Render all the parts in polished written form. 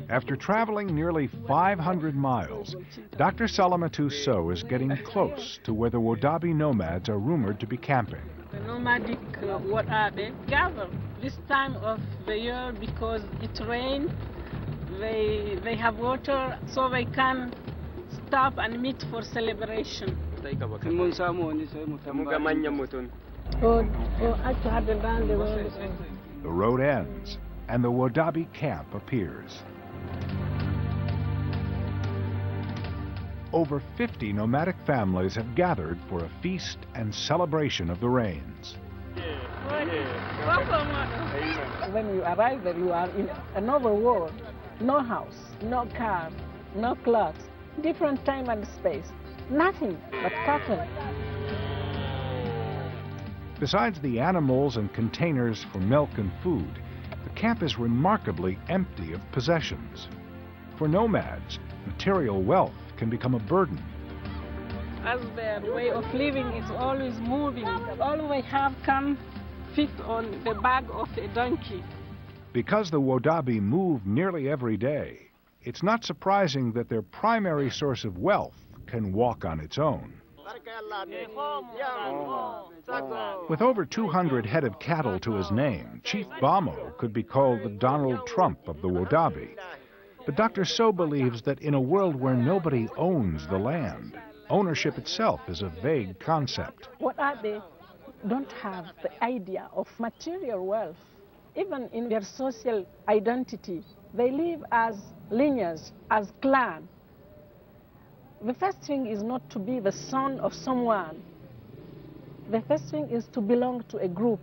After traveling nearly 500 miles, Dr. Salamatu Sow is getting close to where the Wodabi nomads are rumored to be camping. The nomadic Wodabi gather this time of the year because it rains. They have water, so they can stop and meet for celebration. The road ends, and the Wodabi camp appears. Over 50 nomadic families have gathered for a feast and celebration of the rains. When you arrive there, you are in another world. No house, no car, no clothes, different time and space. Nothing but cotton. Besides the animals and containers for milk and food, the camp is remarkably empty of possessions. For nomads, material wealth can become a burden. As their way of living is always moving, all they have can fit on the back of a donkey. Because the Wodabi move nearly every day, it's not surprising that their primary source of wealth can walk on its own. With over 200 head of cattle to his name, Chief Bamo could be called the Donald Trump of the Wodabi. But Dr. Sow believes that in a world where nobody owns the land, ownership itself is a vague concept. Wodabi don't have the idea of material wealth. Even in their social identity, they live as lineage, as clan. The first thing is not to be the son of someone. The first thing is to belong to a group.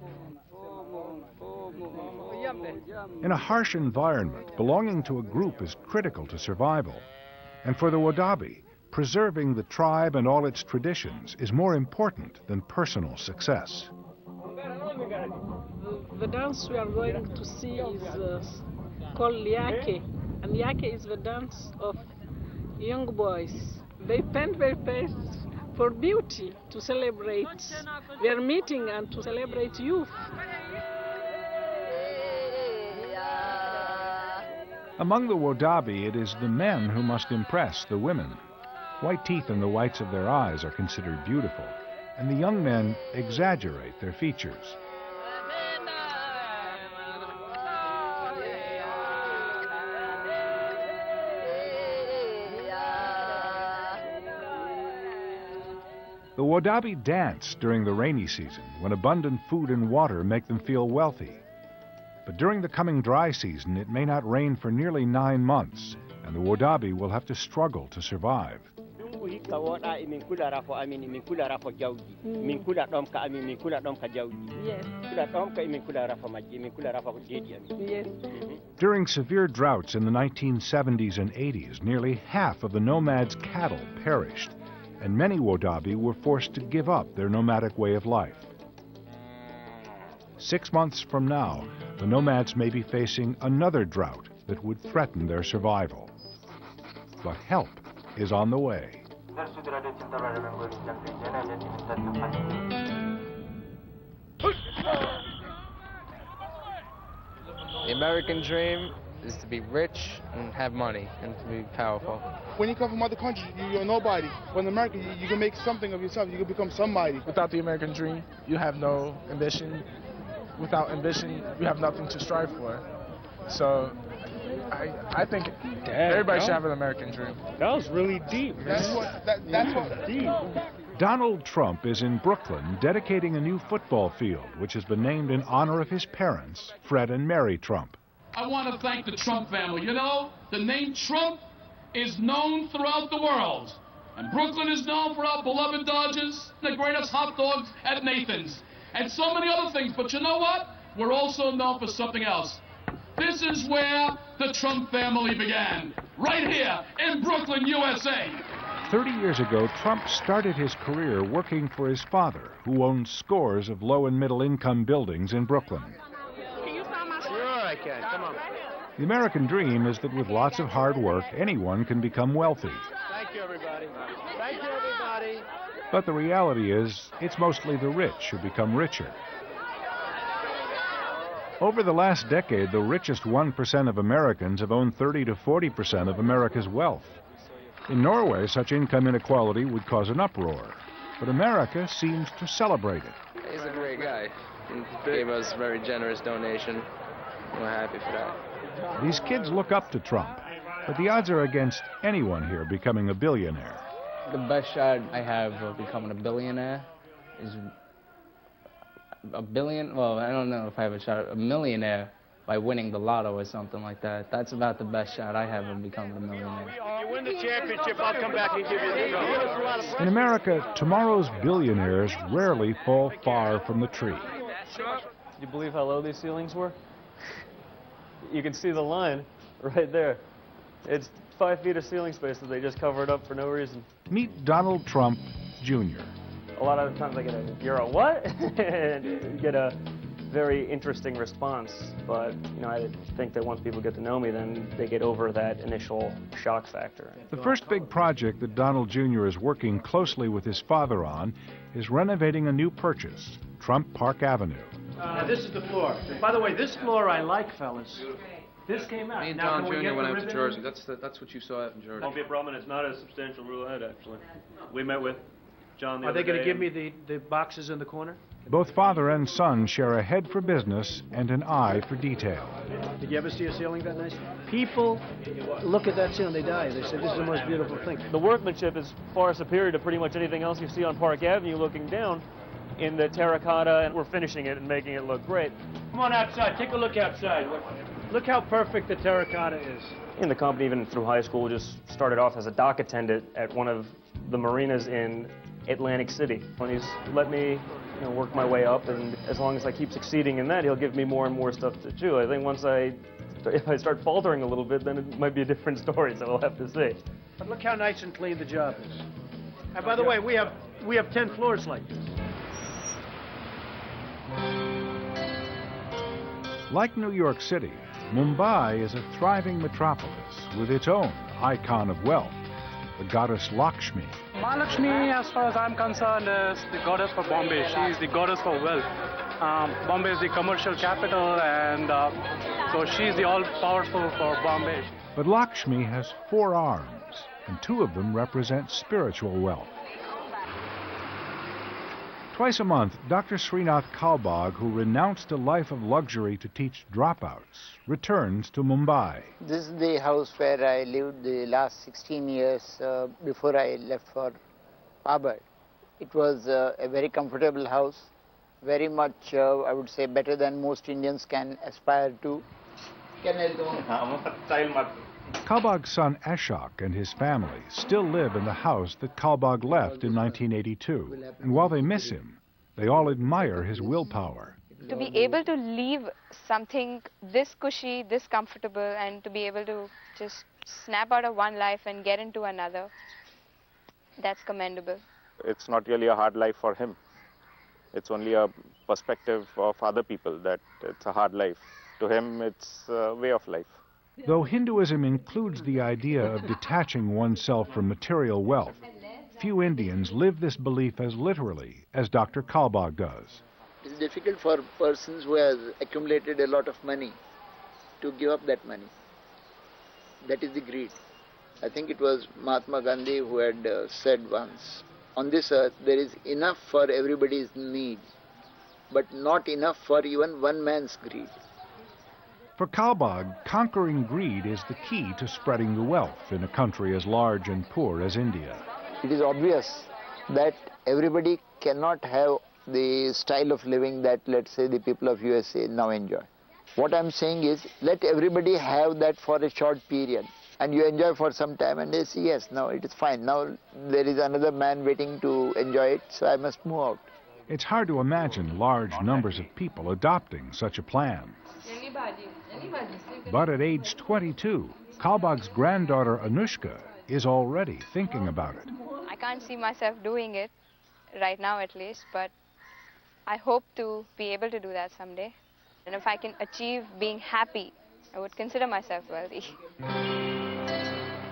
In a harsh environment, belonging to a group is critical to survival. And for the Wodabi, preserving the tribe and all its traditions is more important than personal success. The dance we are going to see is called Liake, and Liake is the dance of young boys. They paint their face for beauty, to celebrate their meeting and to celebrate youth. Among the Wodabi, it is the men who must impress the women. White teeth and the whites of their eyes are considered beautiful, and the young men exaggerate their features. The Wodabi dance during the rainy season when abundant food and water make them feel wealthy. But during the coming dry season, it may not rain for nearly 9 months, and the Wodabi will have to struggle to survive. During severe droughts in the 1970s and 80s, nearly half of the nomads' cattle perished, and many Wodabi were forced to give up their nomadic way of life. 6 months from now, the nomads may be facing another drought that would threaten their survival. But help is on the way. The American dream is to be rich and have money and to be powerful. When you come from other countries, you're nobody. But in America, you can make something of yourself. You can become somebody. Without the American dream, you have no ambition. Without ambition, you have nothing to strive for. So I think everybody should have an American dream. That was really deep, man. That's what's deep. Donald Trump is in Brooklyn dedicating a new football field, which has been named in honor of his parents, Fred and Mary Trump. I want to thank the Trump family. You know, the name Trump is known throughout the world. And Brooklyn is known for our beloved Dodgers, the greatest hot dogs at Nathan's, and so many other things. But you know what? We're also known for something else. This is where the Trump family began, right here in Brooklyn, USA. 30 years ago, Trump started his career working for his father, who owned scores of low and middle income buildings in Brooklyn. Sure I can. Come on. The American dream is that with lots of hard work, anyone can become wealthy. Thank you, everybody. Thank you, everybody. But the reality is, it's mostly the rich who become richer. Over the last decade, the richest 1% of Americans have owned 30 to 40% of America's wealth. In Norway, such income inequality would cause an uproar, but America seems to celebrate it. He's a great guy. He gave us a very generous donation. We're happy for that. These kids look up to Trump, but the odds are against anyone here becoming a billionaire. The best shot I have of becoming a billionaire is a billion, well, I don't know if I have a shot, a millionaire by winning the lotto or something like that. That's about the best shot I have of becoming a millionaire. If you win the championship, I'll come back and give you the trophy. In America, tomorrow's billionaires rarely fall far from the tree. You believe how low these ceilings were? You can see the line right there. It's 5 feet of ceiling space that they just covered up for no reason. Meet Donald Trump, Jr. A lot of the times I get a, "You're a what?" and get a very interesting response. But, you know, I think that once people get to know me, then they get over that initial shock factor. The first big project that Donald Jr. is working closely with his father on is renovating a new purchase, Trump Park Avenue. This is the floor. By the way, this floor I like, fellas. This came out. Me and Now, Don can we Jr. get went the out to ribbon? Jersey. That's what you saw out in Jersey. Won't be a problem, and it's not a substantial rule ahead, actually. We met with John the Are other they going day to give and- me the boxes in the corner? Both father and son share a head for business and an eye for detail. Did you ever see a ceiling that nice? People look at that ceiling, they die. They say, this is the most beautiful thing. The workmanship is far superior to pretty much anything else you see on Park Avenue looking down in the terracotta, and we're finishing it and making it look great. Come on outside. Take a look outside. Look how perfect the terracotta is. In the company, even through high school, just started off as a dock attendant at one of the marinas in Atlantic City. And he's let me, work my way up, and as long as I keep succeeding in that, he'll give me more and more stuff to do. I think if I start faltering a little bit, then it might be a different story, so we'll have to see. But look how nice and clean the job is. And by the way, we have 10 floors like this. Like New York City, Mumbai is a thriving metropolis with its own icon of wealth, the goddess Lakshmi. Mahalakshmi, as far as I'm concerned, is the goddess for Bombay. She is the goddess for wealth. Bombay is the commercial capital, and so she's the all-powerful for Bombay. But Lakshmi has 4 arms, and 2 of them represent spiritual wealth. Twice a month, Dr. Srinath Kalbag, who renounced a life of luxury to teach dropouts, returns to Mumbai. This is the house where I lived the last 16 years before I left for Harvard. It was a very comfortable house, very much, I would say, better than most Indians can aspire to. Kalbag's son Ashok and his family still live in the house that Kalbag left in 1982. And while they miss him, they all admire his willpower. To be able to leave something this cushy, this comfortable, and to be able to just snap out of one life and get into another, that's commendable. It's not really a hard life for him. It's only a perspective of other people that it's a hard life. To him, it's a way of life. Though Hinduism includes the idea of detaching oneself from material wealth, few Indians live this belief as literally as Dr. Kalbag does. It's difficult for persons who have accumulated a lot of money to give up that money. That is the greed. I think it was Mahatma Gandhi who had said once, on this earth there is enough for everybody's need, but not enough for even one man's greed. For Kalbag, conquering greed is the key to spreading the wealth in a country as large and poor as India. It is obvious that everybody cannot have the style of living that, let's say, the people of USA now enjoy. What I'm saying is, let everybody have that for a short period, and you enjoy for some time, and they say, yes, now it is fine. Now there is another man waiting to enjoy it, so I must move out. It's hard to imagine large numbers of people adopting such a plan. But at age 22, Kalbag's granddaughter Anushka is already thinking about it. I can't see myself doing it, right now at least, but I hope to be able to do that someday. And if I can achieve being happy, I would consider myself wealthy.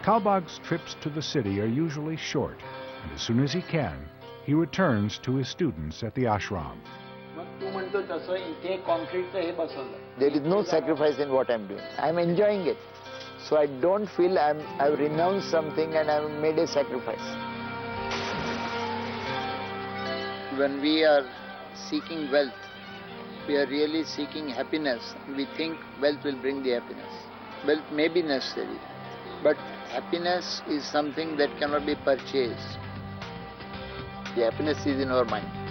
Kalbag's trips to the city are usually short, and as soon as he can, he returns to his students at the ashram. म्हणतो तसं इथे कॉन्क्रीटचं हे बसवलं. There is no sacrifice in what I'm doing. I'm enjoying it. So I don't feel I've renounced something and I've made a sacrifice. When we are seeking wealth, we are really seeking happiness. We think wealth will bring the happiness. Wealth may be necessary, but happiness is something that cannot be purchased. The happiness is in our mind.